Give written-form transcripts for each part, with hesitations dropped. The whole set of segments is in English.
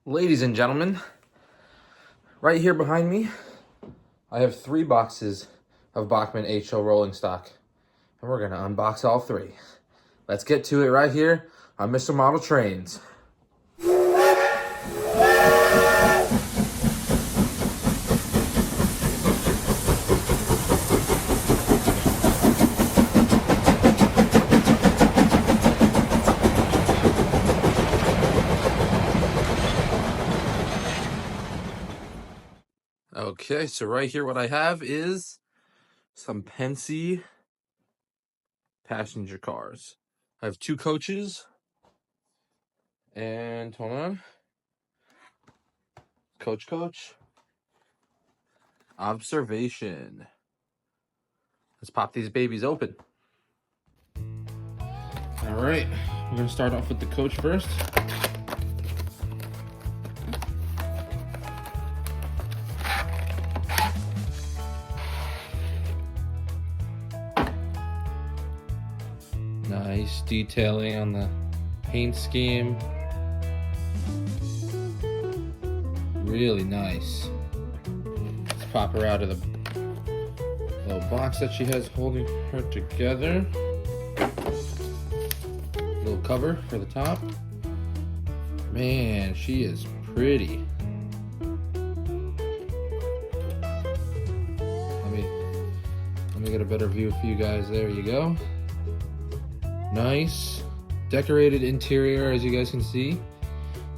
Ladies and gentlemen, right here behind me, I have 3 boxes of Bachmann HO rolling stock, and we're gonna unbox all 3. Let's get to it right here on Mr. Model Trains. Okay, so right here what I have is some Pennsy passenger cars. I have 2 coaches, and hold on. Coach. Observation. Let's pop these babies open. All right, we're gonna start off with the coach first. Nice detailing on the paint scheme. Really nice. Let's pop her out of the little box that she has holding her together. Little cover for the top. Man, she is pretty. Let me get a better view for you guys. There you go. Nice decorated interior, as you guys can see.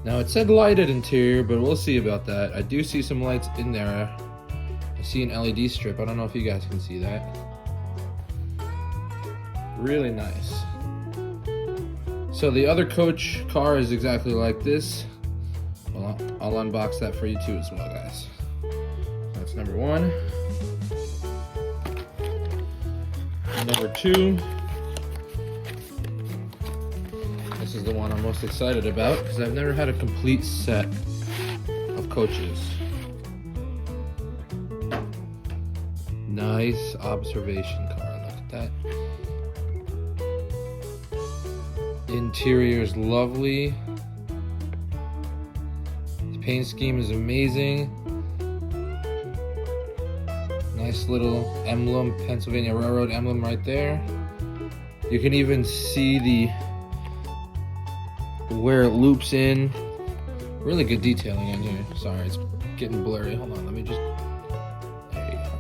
Now it said lighted interior, but we'll see about that. I do see some lights in there. I see an LED strip. I don't know if you guys can see that. Really nice. So the other coach car is exactly like this. Well, I'll unbox that for you too as well, guys. That's number 1. And number 2. This is the one I'm most excited about because I've never had a complete set of coaches. Nice observation car. Look at that. Interior is lovely. The paint scheme is amazing. Nice little emblem, Pennsylvania Railroad emblem right there. You can even see where it loops in. Really good detailing in here. Sorry, it's getting blurry. Hold on, let me just... There you go.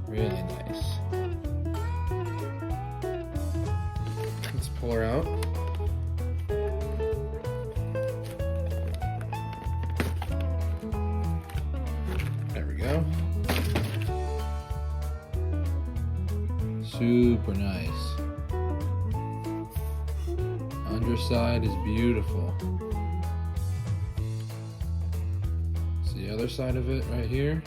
Really nice. Let's pull her out. There we go. Super nice. Underside is beautiful. See the other side of it right here.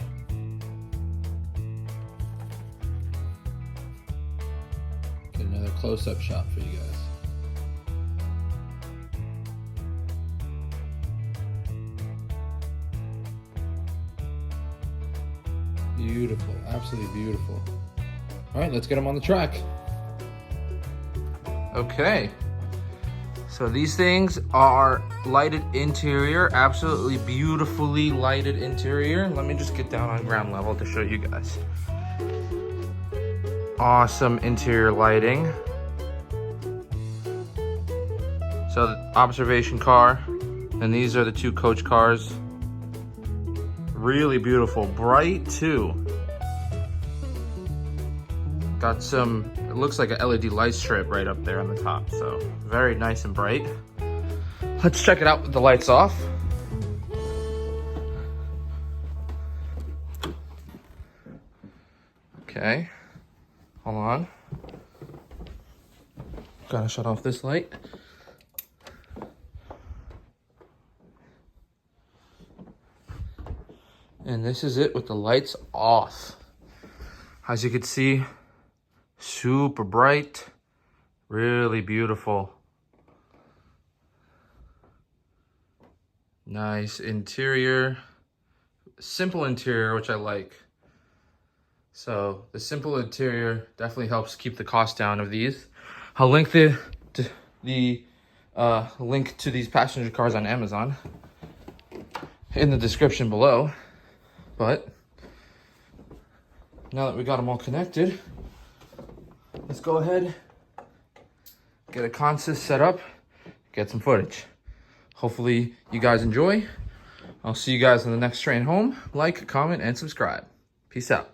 Get another close-up shot for you guys. Beautiful, absolutely beautiful. All right, let's get them on the track. Okay. So these things are lighted interior, absolutely beautifully lighted interior. Let me just get down on ground level to show you guys. Awesome interior lighting. So the observation car, and these are the 2 coach cars. Really beautiful, bright too. Got some, it looks like a LED light strip right up there on the top, so very nice and bright. Let's check it out with the lights off. Okay, hold on. Gotta shut off this light. And this is it with the lights off. As you can see, super bright, really beautiful. Nice interior, simple interior, which I like. So the simple interior definitely helps keep the cost down of these. I'll link the link to these passenger cars on Amazon in the description below. But now that we got them all connected, let's go ahead, get a consist set up, get some footage. Hopefully you guys enjoy. I'll see you guys on the next train home. Like, comment, and subscribe. Peace out.